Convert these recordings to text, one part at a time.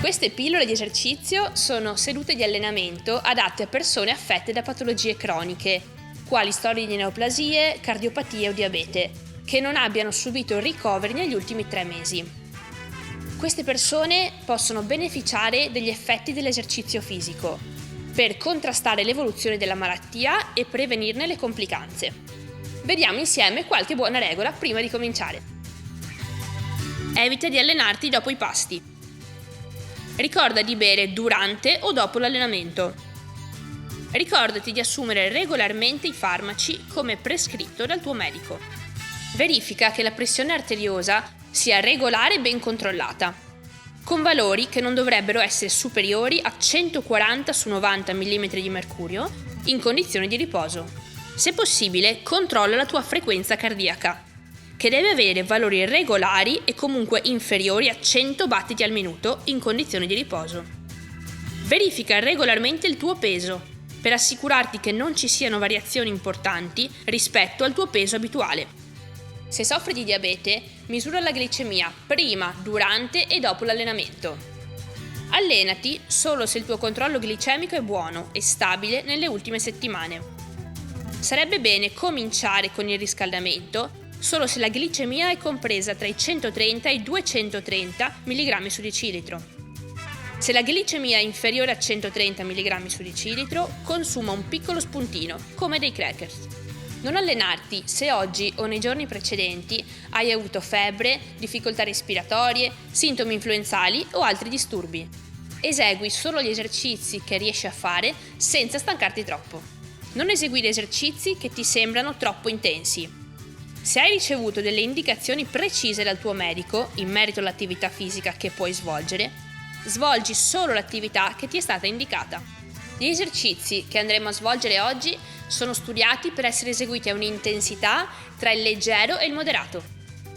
Queste pillole di esercizio sono sedute di allenamento adatte a persone affette da patologie croniche, quali storie di neoplasie, cardiopatie o diabete, che non abbiano subito ricoveri negli ultimi 3 mesi. Queste persone possono beneficiare degli effetti dell'esercizio fisico per contrastare l'evoluzione della malattia e prevenirne le complicanze. Vediamo insieme qualche buona regola prima di cominciare. Evita di allenarti dopo i pasti. Ricorda di bere durante o dopo l'allenamento. Ricordati di assumere regolarmente i farmaci come prescritto dal tuo medico. Verifica che la pressione arteriosa sia regolare e ben controllata, con valori che non dovrebbero essere superiori a 140 su 90 mm di mercurio in condizioni di riposo. Se possibile, controlla la tua frequenza cardiaca, che deve avere valori regolari e comunque inferiori a 100 battiti al minuto in condizioni di riposo. Verifica regolarmente il tuo peso per assicurarti che non ci siano variazioni importanti rispetto al tuo peso abituale. Se soffri di diabete, misura la glicemia prima, durante e dopo l'allenamento. Allenati solo se il tuo controllo glicemico è buono e stabile nelle ultime settimane. Sarebbe bene cominciare con il riscaldamento solo se la glicemia è compresa tra i 130 e i 230 mg su decilitro. Se la glicemia è inferiore a 130 mg su decilitro, consuma un piccolo spuntino, come dei crackers. Non allenarti se oggi o nei giorni precedenti hai avuto febbre, difficoltà respiratorie, sintomi influenzali o altri disturbi. Esegui solo gli esercizi che riesci a fare senza stancarti troppo. Non eseguire esercizi che ti sembrano troppo intensi. Se hai ricevuto delle indicazioni precise dal tuo medico in merito all'attività fisica che puoi svolgere, svolgi solo l'attività che ti è stata indicata. Gli esercizi che andremo a svolgere oggi sono studiati per essere eseguiti a un'intensità tra il leggero e il moderato.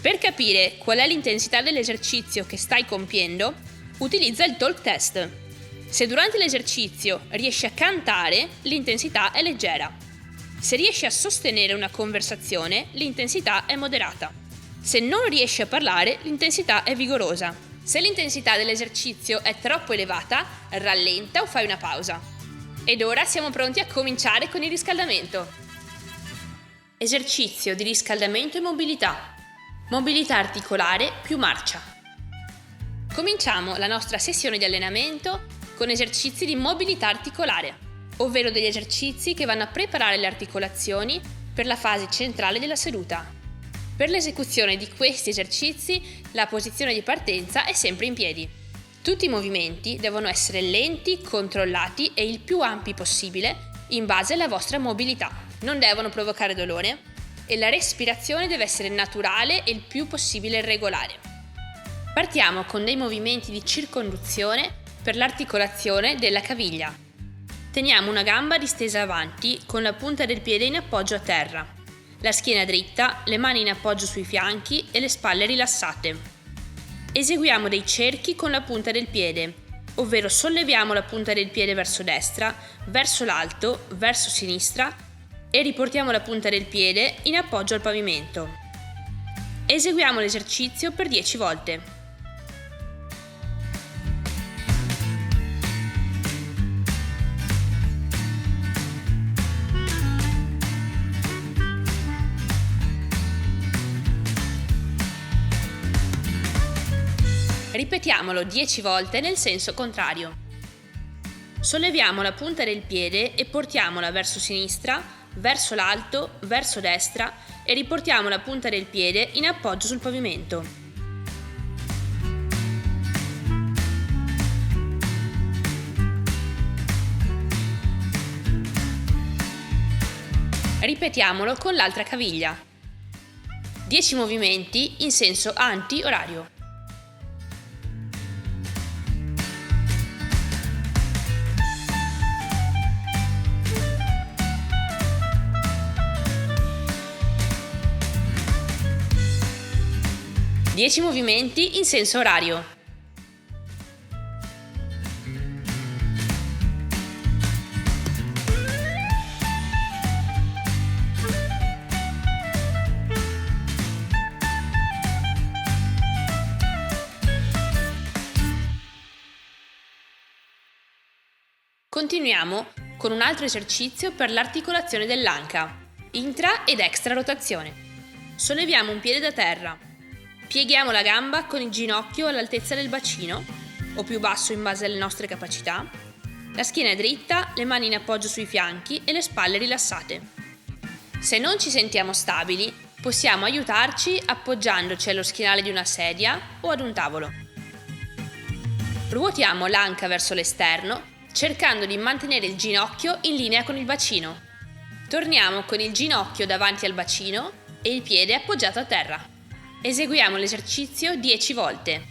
Per capire qual è l'intensità dell'esercizio che stai compiendo, utilizza il talk test. Se durante l'esercizio riesci a cantare, l'intensità è leggera. Se riesci a sostenere una conversazione, l'intensità è moderata. Se non riesci a parlare, l'intensità è vigorosa. Se l'intensità dell'esercizio è troppo elevata, rallenta o fai una pausa. Ed ora siamo pronti a cominciare con il riscaldamento. Esercizio di riscaldamento e mobilità. Mobilità articolare più marcia. Cominciamo la nostra sessione di allenamento con esercizi di mobilità articolare, ovvero degli esercizi che vanno a preparare le articolazioni per la fase centrale della seduta. Per l'esecuzione di questi esercizi, la posizione di partenza è sempre in piedi. Tutti i movimenti devono essere lenti, controllati e il più ampi possibile in base alla vostra mobilità. Non devono provocare dolore e la respirazione deve essere naturale e il più possibile regolare. Partiamo con dei movimenti di circonduzione per l'articolazione della caviglia. Teniamo una gamba distesa avanti con la punta del piede in appoggio a terra, la schiena dritta, le mani in appoggio sui fianchi e le spalle rilassate. Eseguiamo dei cerchi con la punta del piede, ovvero solleviamo la punta del piede verso destra, verso l'alto, verso sinistra e riportiamo la punta del piede in appoggio al pavimento. Eseguiamo l'esercizio per 10 volte. Ripetiamolo 10 volte nel senso contrario. Solleviamo la punta del piede e portiamola verso sinistra, verso l'alto, verso destra e riportiamo la punta del piede in appoggio sul pavimento. Ripetiamolo con l'altra caviglia. 10 movimenti in senso anti-orario. Dieci movimenti in senso orario. Continuiamo con un altro esercizio per l'articolazione dell'anca, intra ed extra rotazione. Solleviamo un piede da terra, pieghiamo la gamba con il ginocchio all'altezza del bacino o più basso in base alle nostre capacità, la schiena è dritta, le mani in appoggio sui fianchi e le spalle rilassate. Se non ci sentiamo stabili, possiamo aiutarci appoggiandoci allo schienale di una sedia o ad un tavolo. Ruotiamo l'anca verso l'esterno, cercando di mantenere il ginocchio in linea con il bacino. Torniamo con il ginocchio davanti al bacino e il piede appoggiato a terra. Eseguiamo l'esercizio 10 volte.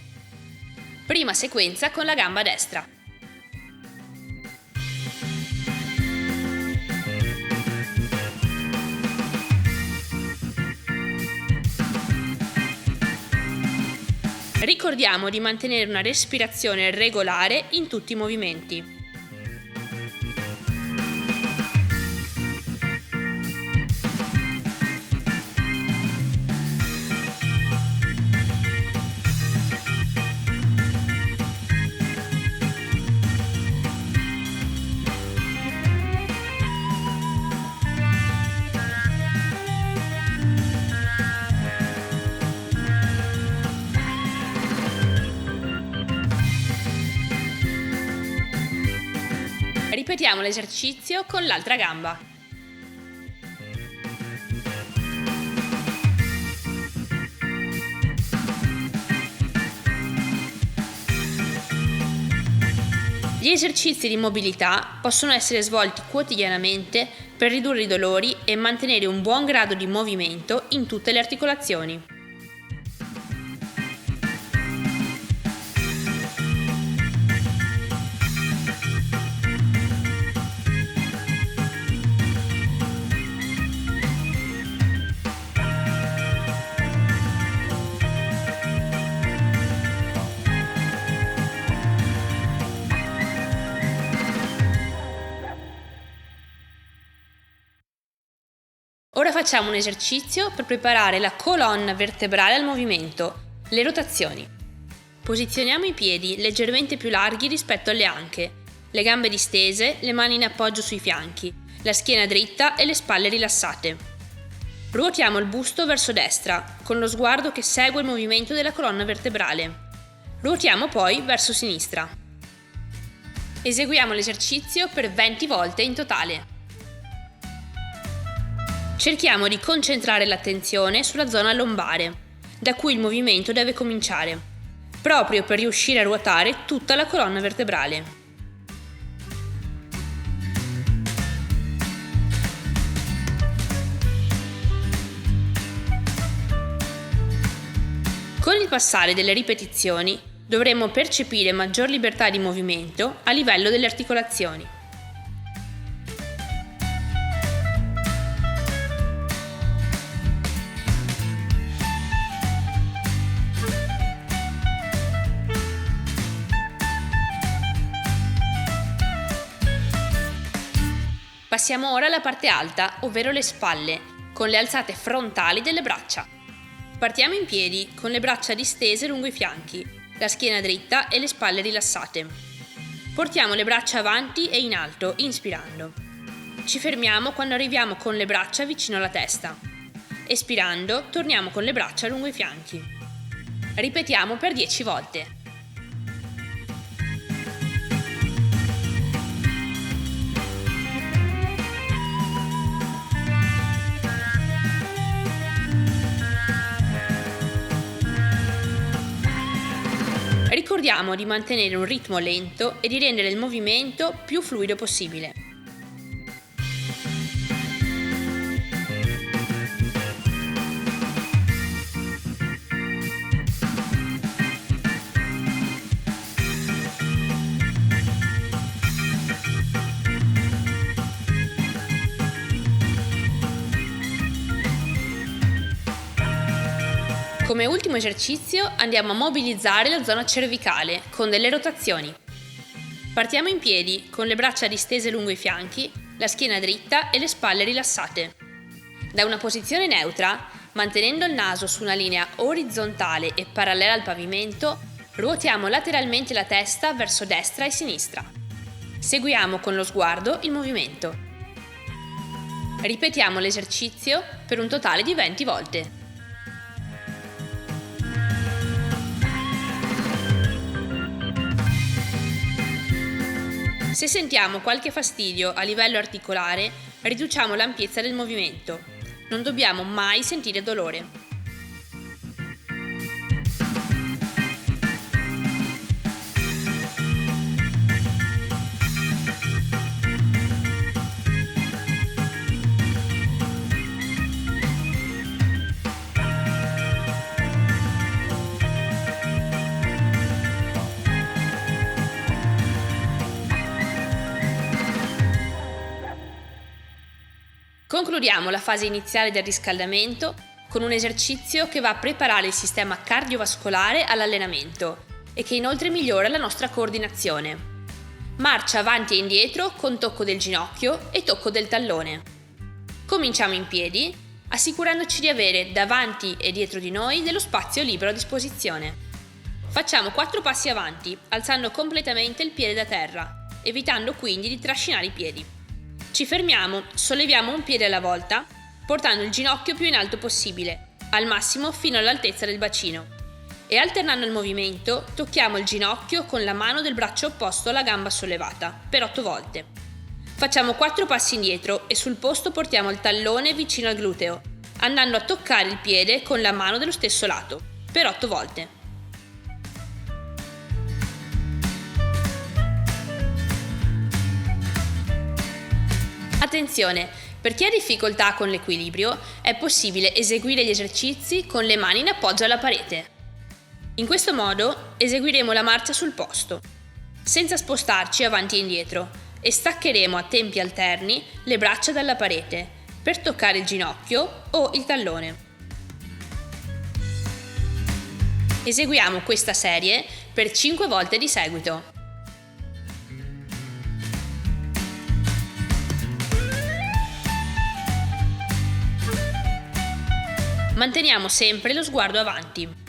Prima sequenza con la gamba destra. Ricordiamo di mantenere una respirazione regolare in tutti i movimenti. Ripetiamo l'esercizio con l'altra gamba. Gli esercizi di mobilità possono essere svolti quotidianamente per ridurre i dolori e mantenere un buon grado di movimento in tutte le articolazioni. Ora facciamo un esercizio per preparare la colonna vertebrale al movimento, le rotazioni. Posizioniamo i piedi leggermente più larghi rispetto alle anche, le gambe distese, le mani in appoggio sui fianchi, la schiena dritta e le spalle rilassate. Ruotiamo il busto verso destra, con lo sguardo che segue il movimento della colonna vertebrale. Ruotiamo poi verso sinistra. Eseguiamo l'esercizio per 20 volte in totale. Cerchiamo di concentrare l'attenzione sulla zona lombare, da cui il movimento deve cominciare, proprio per riuscire a ruotare tutta la colonna vertebrale. Con il passare delle ripetizioni dovremo percepire maggior libertà di movimento a livello delle articolazioni. Passiamo ora alla parte alta, ovvero le spalle, con le alzate frontali delle braccia. Partiamo in piedi, con le braccia distese lungo i fianchi, la schiena dritta e le spalle rilassate. Portiamo le braccia avanti e in alto, inspirando. Ci fermiamo quando arriviamo con le braccia vicino alla testa. Espirando, torniamo con le braccia lungo i fianchi. Ripetiamo per 10 volte. Ricordiamo di mantenere un ritmo lento e di rendere il movimento più fluido possibile. Come ultimo esercizio andiamo a mobilizzare la zona cervicale con delle rotazioni. Partiamo in piedi con le braccia distese lungo i fianchi, la schiena dritta e le spalle rilassate. Da una posizione neutra, mantenendo il naso su una linea orizzontale e parallela al pavimento, ruotiamo lateralmente la testa verso destra e sinistra. Seguiamo con lo sguardo il movimento. Ripetiamo l'esercizio per un totale di 20 volte. Se sentiamo qualche fastidio a livello articolare, riduciamo l'ampiezza del movimento. Non dobbiamo mai sentire dolore. Concludiamo la fase iniziale del riscaldamento con un esercizio che va a preparare il sistema cardiovascolare all'allenamento e che inoltre migliora la nostra coordinazione. Marcia avanti e indietro con tocco del ginocchio e tocco del tallone. Cominciamo in piedi, assicurandoci di avere davanti e dietro di noi dello spazio libero a disposizione. Facciamo 4 passi avanti, alzando completamente il piede da terra, evitando quindi di trascinare i piedi. Ci fermiamo, solleviamo un piede alla volta, portando il ginocchio più in alto possibile, al massimo fino all'altezza del bacino. E alternando il movimento, tocchiamo il ginocchio con la mano del braccio opposto alla gamba sollevata, per 8 volte. Facciamo 4 passi indietro e sul posto portiamo il tallone vicino al gluteo, andando a toccare il piede con la mano dello stesso lato, per 8 volte. Attenzione, per chi ha difficoltà con l'equilibrio è possibile eseguire gli esercizi con le mani in appoggio alla parete. In questo modo eseguiremo la marcia sul posto, senza spostarci avanti e indietro, e staccheremo a tempi alterni le braccia dalla parete per toccare il ginocchio o il tallone. Eseguiamo questa serie per 5 volte di seguito. Manteniamo sempre lo sguardo avanti.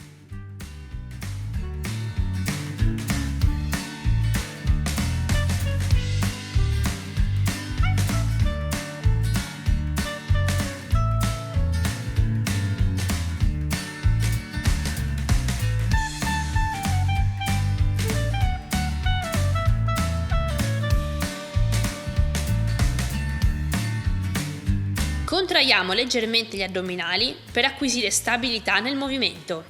Contraiamo leggermente gli addominali per acquisire stabilità nel movimento.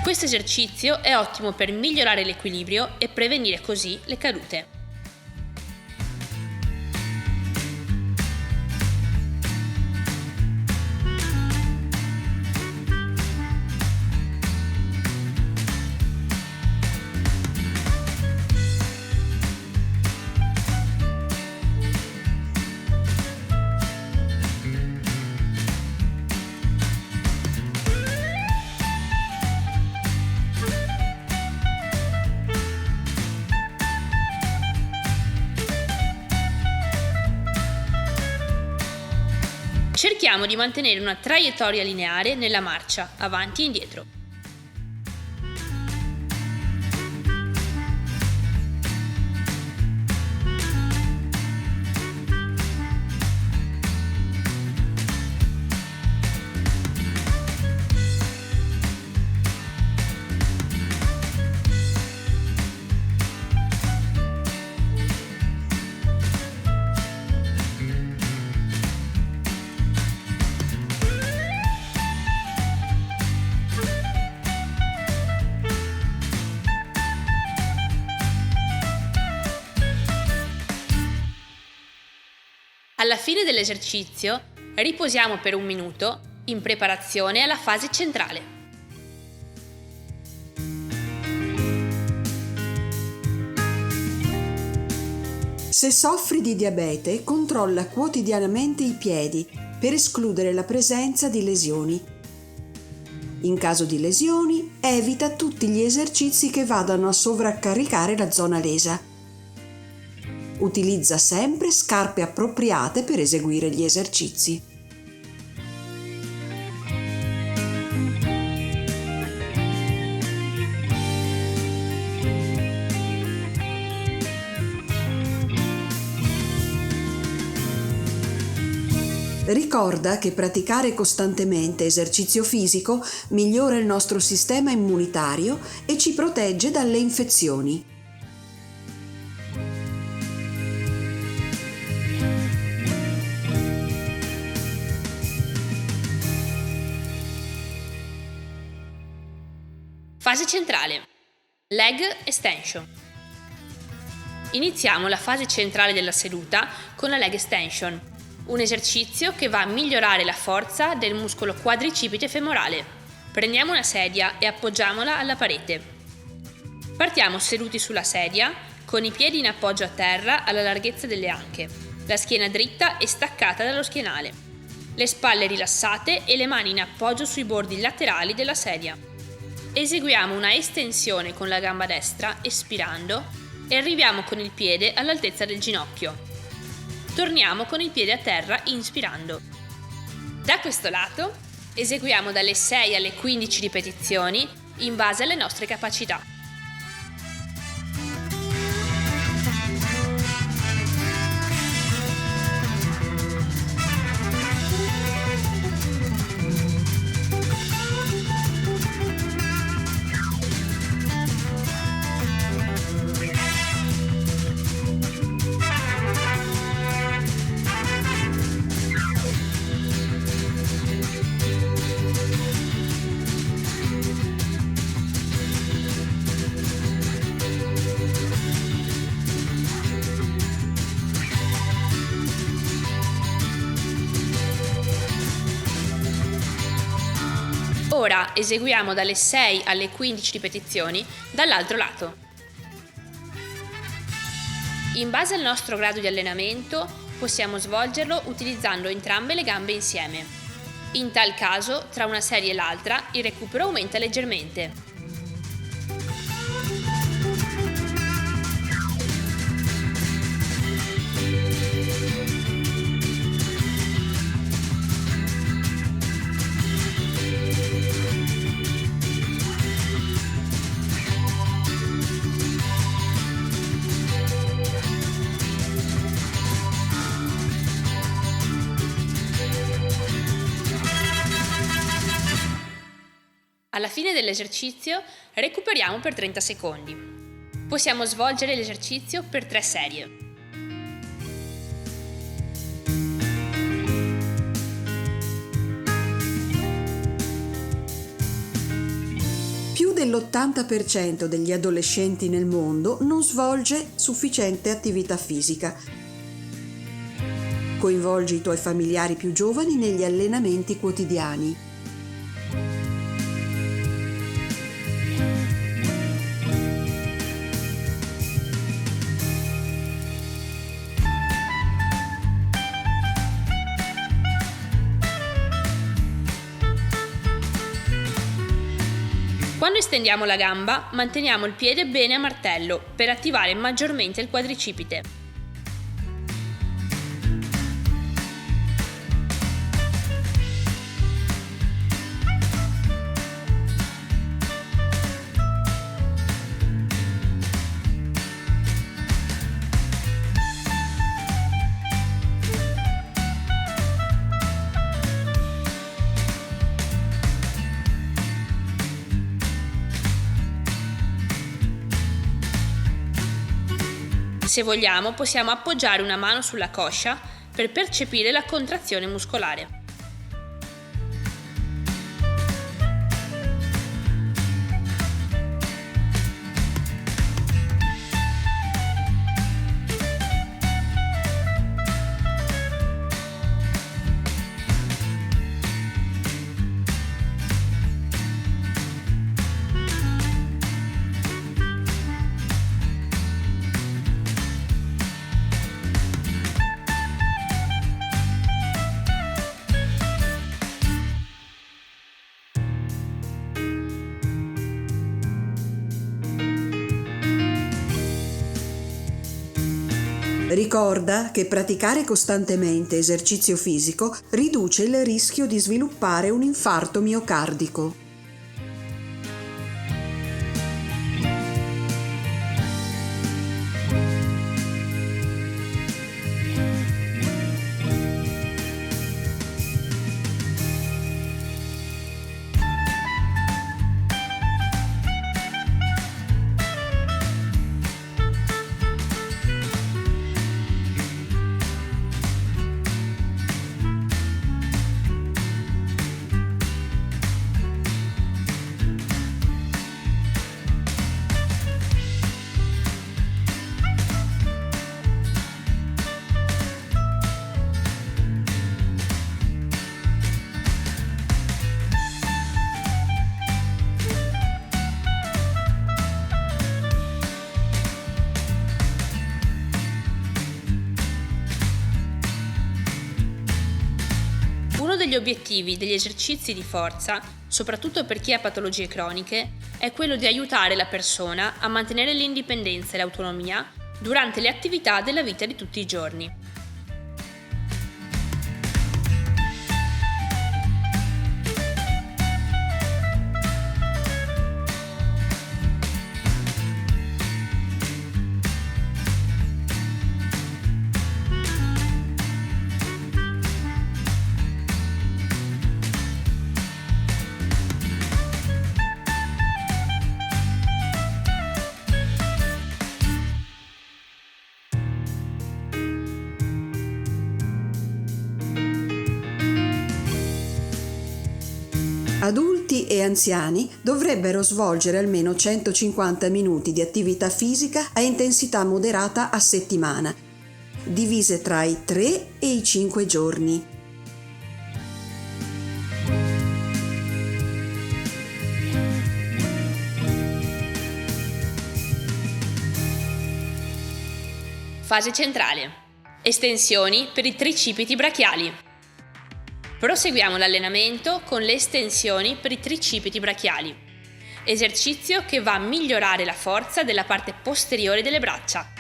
Questo esercizio è ottimo per migliorare l'equilibrio e prevenire così le cadute. Cerchiamo di mantenere una traiettoria lineare nella marcia, avanti e indietro. Alla fine dell'esercizio riposiamo per 1 minuto in preparazione alla fase centrale. Se soffri di diabete, controlla quotidianamente i piedi per escludere la presenza di lesioni. In caso di lesioni, evita tutti gli esercizi che vadano a sovraccaricare la zona lesa. Utilizza sempre scarpe appropriate per eseguire gli esercizi. Ricorda che praticare costantemente esercizio fisico migliora il nostro sistema immunitario e ci protegge dalle infezioni. Fase centrale. Leg extension. Iniziamo la fase centrale della seduta con la leg extension, un esercizio che va a migliorare la forza del muscolo quadricipite femorale. Prendiamo una sedia e appoggiamola alla parete. Partiamo seduti sulla sedia, con i piedi in appoggio a terra alla larghezza delle anche, la schiena dritta e staccata dallo schienale, le spalle rilassate e le mani in appoggio sui bordi laterali della sedia. Eseguiamo una estensione con la gamba destra, espirando, e arriviamo con il piede all'altezza del ginocchio. Torniamo con il piede a terra, inspirando. Da questo lato, eseguiamo dalle 6 alle 15 ripetizioni in base alle nostre capacità. Ora eseguiamo dalle 6 alle 15 ripetizioni dall'altro lato. In base al nostro grado di allenamento possiamo svolgerlo utilizzando entrambe le gambe insieme. In tal caso, tra una serie e l'altra, il recupero aumenta leggermente. Alla fine dell'esercizio recuperiamo per 30 secondi. Possiamo svolgere l'esercizio per 3 serie. Più dell'80% degli adolescenti nel mondo non svolge sufficiente attività fisica. Coinvolgi i tuoi familiari più giovani negli allenamenti quotidiani. Quando estendiamo la gamba, manteniamo il piede bene a martello per attivare maggiormente il quadricipite. Se vogliamo, possiamo appoggiare una mano sulla coscia per percepire la contrazione muscolare. Ricorda che praticare costantemente esercizio fisico riduce il rischio di sviluppare un infarto miocardico. Uno degli obiettivi degli esercizi di forza, soprattutto per chi ha patologie croniche, è quello di aiutare la persona a mantenere l'indipendenza e l'autonomia durante le attività della vita di tutti i giorni. Adulti e anziani dovrebbero svolgere almeno 150 minuti di attività fisica a intensità moderata a settimana, divise tra i 3 e i 5 giorni. Fase centrale. Estensioni per i tricipiti brachiali. Proseguiamo l'allenamento con le estensioni per i tricipiti brachiali, esercizio che va a migliorare la forza della parte posteriore delle braccia.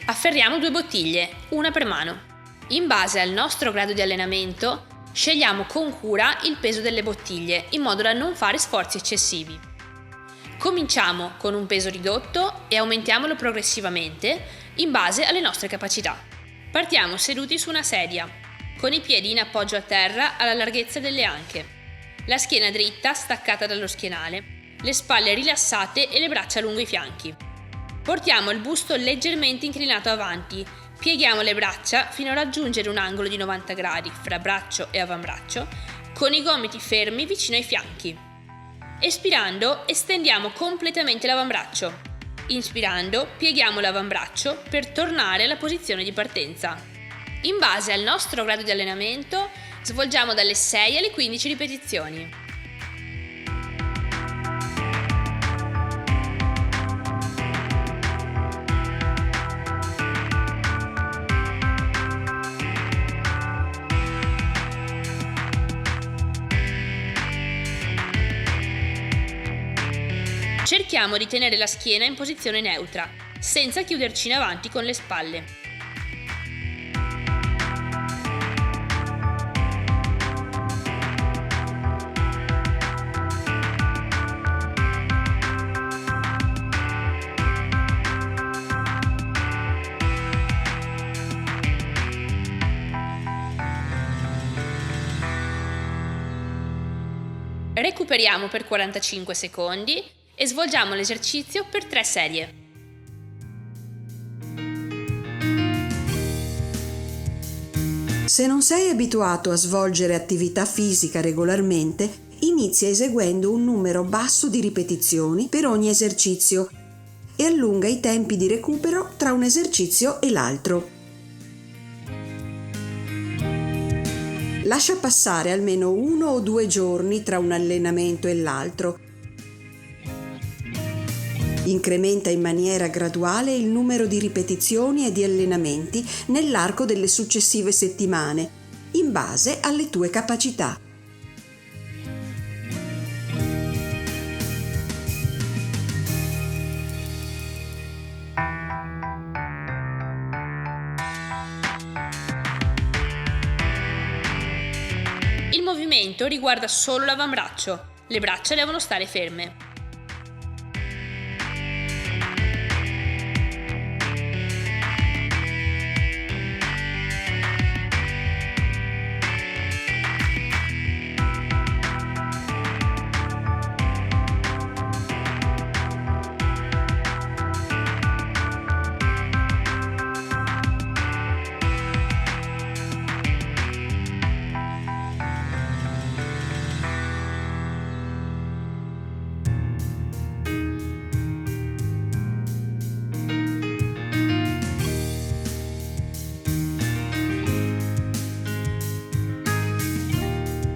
Afferriamo 2 bottiglie, una per mano. In base al nostro grado di allenamento, scegliamo con cura il peso delle bottiglie in modo da non fare sforzi eccessivi. Cominciamo con un peso ridotto e aumentiamolo progressivamente in base alle nostre capacità. Partiamo seduti su una sedia, con i piedi in appoggio a terra alla larghezza delle anche, la schiena dritta staccata dallo schienale, le spalle rilassate e le braccia lungo i fianchi. Portiamo il busto leggermente inclinato avanti, pieghiamo le braccia fino a raggiungere un angolo di 90 gradi fra braccio e avambraccio, con i gomiti fermi vicino ai fianchi. Espirando, estendiamo completamente l'avambraccio. Inspirando, pieghiamo l'avambraccio per tornare alla posizione di partenza. In base al nostro grado di allenamento, svolgiamo dalle 6 alle 15 ripetizioni. Cerchiamo di tenere la schiena in posizione neutra, senza chiuderci in avanti con le spalle. Recuperiamo per 45 secondi e svolgiamo l'esercizio per 3 serie. Se non sei abituato a svolgere attività fisica regolarmente, inizia eseguendo un numero basso di ripetizioni per ogni esercizio e allunga i tempi di recupero tra un esercizio e l'altro. Lascia passare almeno 1 o 2 giorni tra un allenamento e l'altro. Incrementa in maniera graduale il numero di ripetizioni e di allenamenti nell'arco delle successive settimane, in base alle tue capacità. Il movimento riguarda solo l'avambraccio, le braccia devono stare ferme.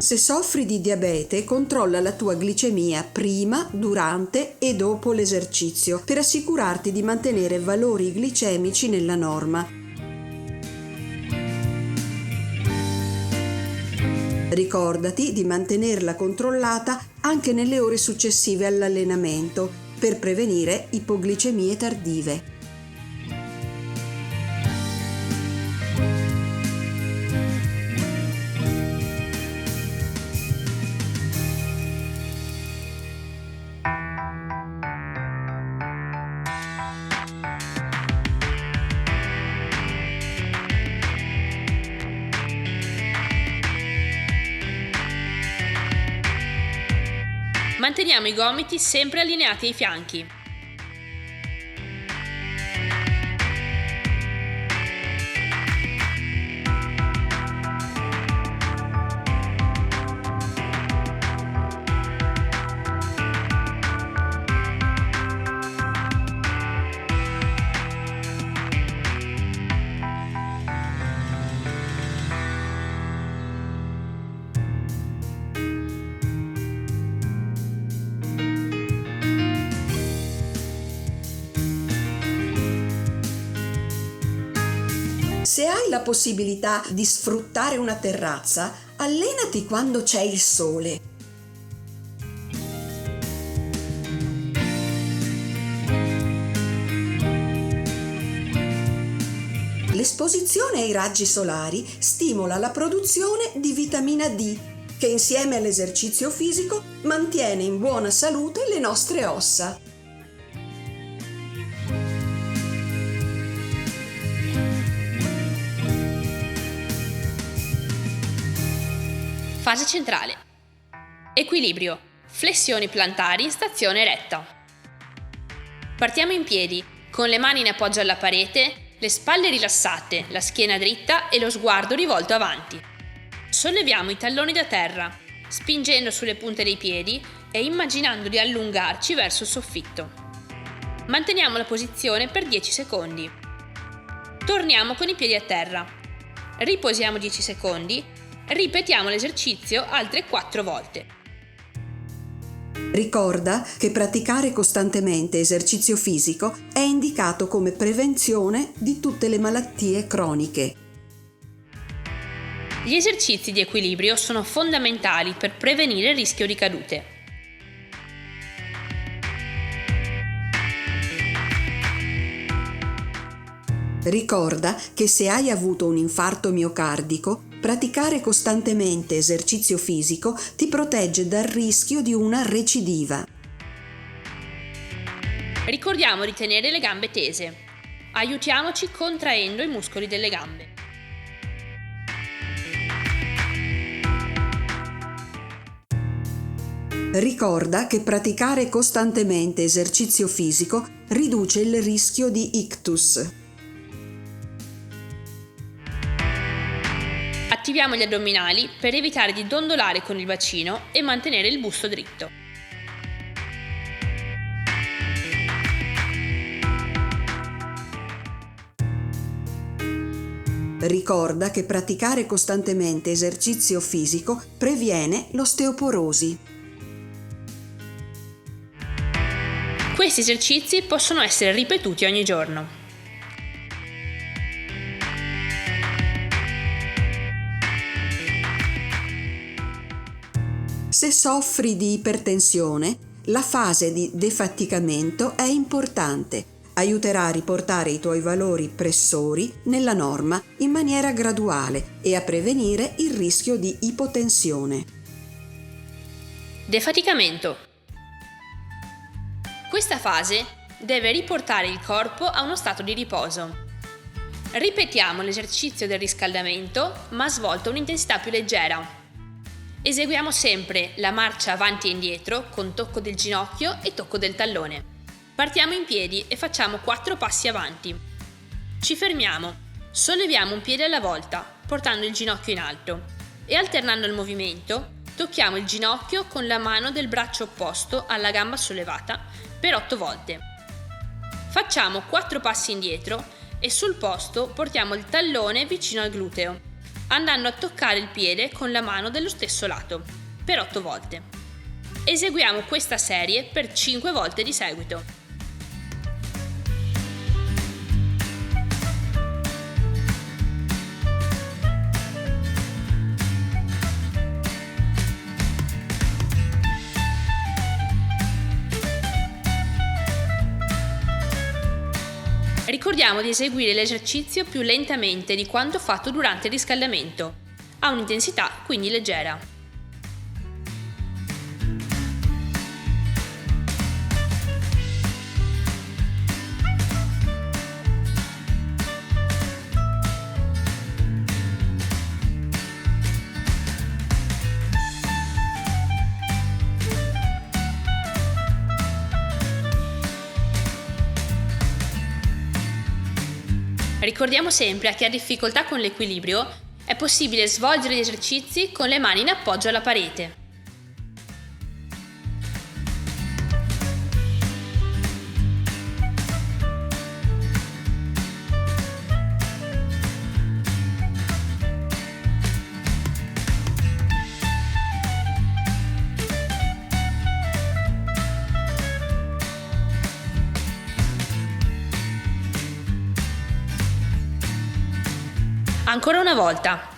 Se soffri di diabete, controlla la tua glicemia prima, durante e dopo l'esercizio per assicurarti di mantenere valori glicemici nella norma. Ricordati di mantenerla controllata anche nelle ore successive all'allenamento per prevenire ipoglicemie tardive. Manteniamo i gomiti sempre allineati ai fianchi. Se hai la possibilità di sfruttare una terrazza, allenati quando c'è il sole. L'esposizione ai raggi solari stimola la produzione di vitamina D, che insieme all'esercizio fisico mantiene in buona salute le nostre ossa. Fase centrale. Equilibrio. Flessioni plantari in stazione retta. Partiamo in piedi, con le mani in appoggio alla parete, le spalle rilassate, la schiena dritta e lo sguardo rivolto avanti. Solleviamo i talloni da terra, spingendo sulle punte dei piedi e immaginando di allungarci verso il soffitto. Manteniamo la posizione per 10 secondi. Torniamo con i piedi a terra. Riposiamo 10 secondi. Ripetiamo l'esercizio altre 4 volte. Ricorda che praticare costantemente esercizio fisico è indicato come prevenzione di tutte le malattie croniche. Gli esercizi di equilibrio sono fondamentali per prevenire il rischio di cadute. Ricorda che se hai avuto un infarto miocardico, praticare costantemente esercizio fisico ti protegge dal rischio di una recidiva. Ricordiamo di tenere le gambe tese. Aiutiamoci contraendo i muscoli delle gambe. Ricorda che praticare costantemente esercizio fisico riduce il rischio di ictus. Attiviamo gli addominali per evitare di dondolare con il bacino e mantenere il busto dritto. Ricorda che praticare costantemente esercizio fisico previene l'osteoporosi. Questi esercizi possono essere ripetuti ogni giorno. Se soffri di ipertensione, la fase di defaticamento è importante. aiuterà a riportare i tuoi valori pressori nella norma in maniera graduale e a prevenire il rischio di ipotensione. Defaticamento. Questa fase deve riportare il corpo a uno stato di riposo. Ripetiamo l'esercizio del riscaldamento, ma svolto a un'intensità più leggera. Eseguiamo sempre la marcia avanti e indietro con tocco del ginocchio e tocco del tallone. Partiamo in piedi e facciamo 4 passi avanti. Ci fermiamo, solleviamo un piede alla volta, portando il ginocchio in alto e alternando il movimento, tocchiamo il ginocchio con la mano del braccio opposto alla gamba sollevata per 8 volte. Facciamo 4 passi indietro e sul posto portiamo il tallone vicino al gluteo, andando a toccare il piede con la mano dello stesso lato, per 8 volte. Eseguiamo questa serie per 5 volte di seguito. Ricordiamo di eseguire l'esercizio più lentamente di quanto fatto durante il riscaldamento, a un'intensità quindi leggera. Ricordiamo sempre a chi ha difficoltà con l'equilibrio, è possibile svolgere gli esercizi con le mani in appoggio alla parete. Ancora una volta.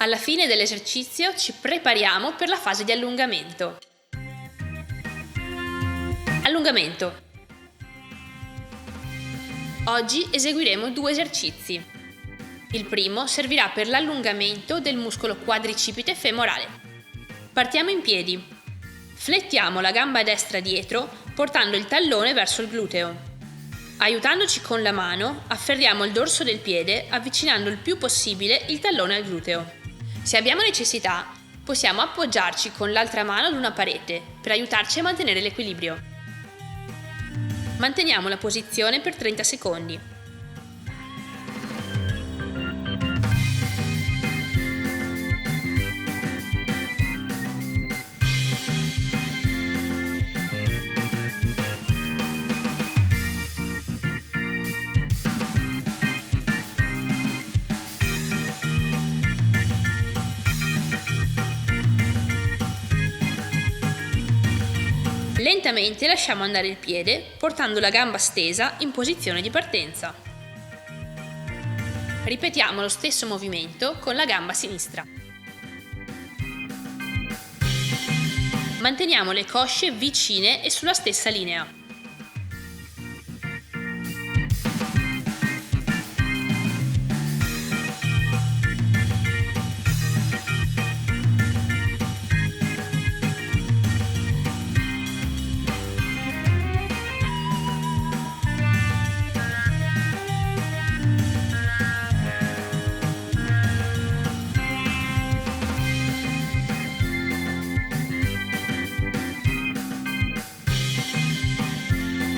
Alla fine dell'esercizio ci prepariamo per la fase di allungamento. Allungamento. Oggi eseguiremo 2 esercizi. Il primo servirà per l'allungamento del muscolo quadricipite femorale. Partiamo in piedi. Flettiamo la gamba destra dietro, portando il tallone verso il gluteo. Aiutandoci con la mano, afferriamo il dorso del piede, avvicinando il più possibile il tallone al gluteo. Se abbiamo necessità, possiamo appoggiarci con l'altra mano ad una parete per aiutarci a mantenere l'equilibrio. Manteniamo la posizione per 30 secondi. Lentamente lasciamo andare il piede, portando la gamba stesa in posizione di partenza. Ripetiamo lo stesso movimento con la gamba sinistra. Manteniamo le cosce vicine e sulla stessa linea.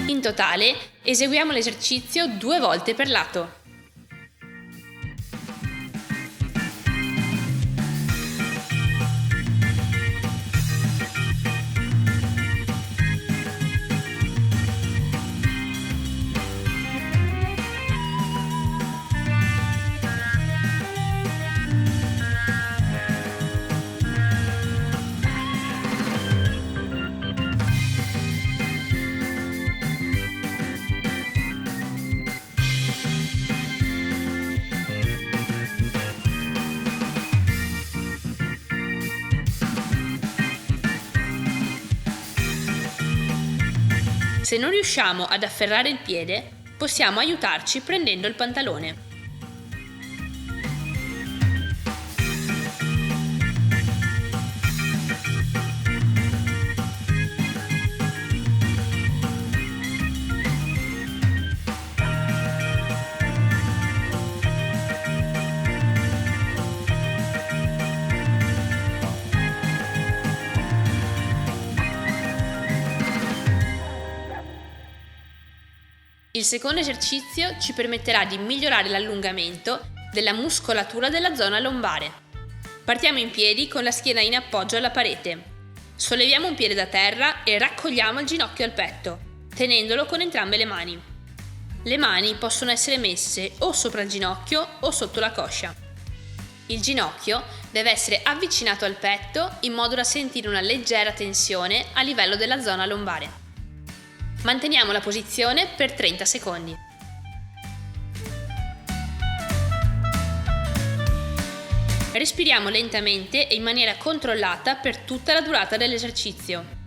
In totale eseguiamo l'esercizio 2 volte per lato. Se non riusciamo ad afferrare il piede, possiamo aiutarci prendendo il pantalone. Il secondo esercizio ci permetterà di migliorare l'allungamento della muscolatura della zona lombare. Partiamo in piedi con la schiena in appoggio alla parete. Solleviamo un piede da terra e raccogliamo il ginocchio al petto, tenendolo con entrambe le mani. Le mani possono essere messe o sopra il ginocchio o sotto la coscia. Il ginocchio deve essere avvicinato al petto in modo da sentire una leggera tensione a livello della zona lombare. Manteniamo la posizione per 30 secondi. Respiriamo lentamente e in maniera controllata per tutta la durata dell'esercizio.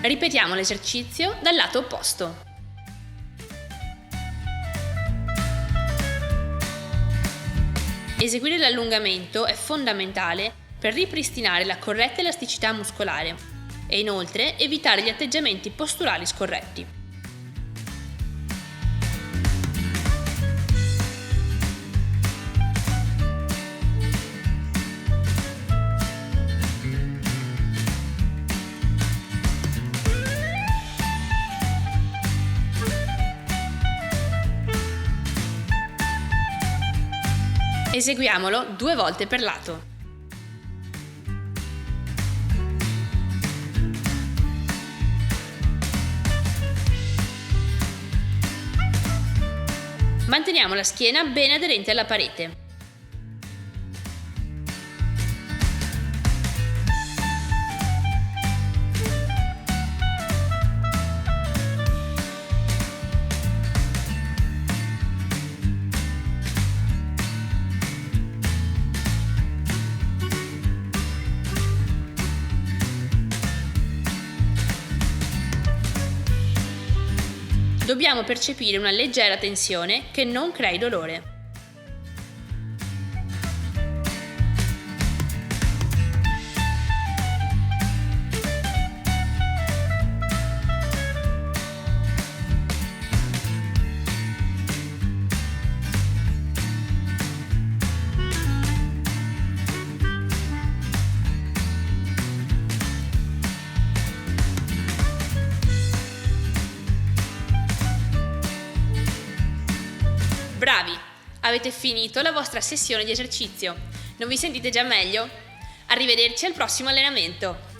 Ripetiamo l'esercizio dal lato opposto. Eseguire l'allungamento è fondamentale per ripristinare la corretta elasticità muscolare e inoltre evitare gli atteggiamenti posturali scorretti. Eseguiamolo 2 volte per lato. Manteniamo la schiena ben aderente alla parete. Dobbiamo percepire una leggera tensione che non crei dolore. Bravi! Avete finito la vostra sessione di esercizio. Non vi sentite già meglio? Arrivederci al prossimo allenamento!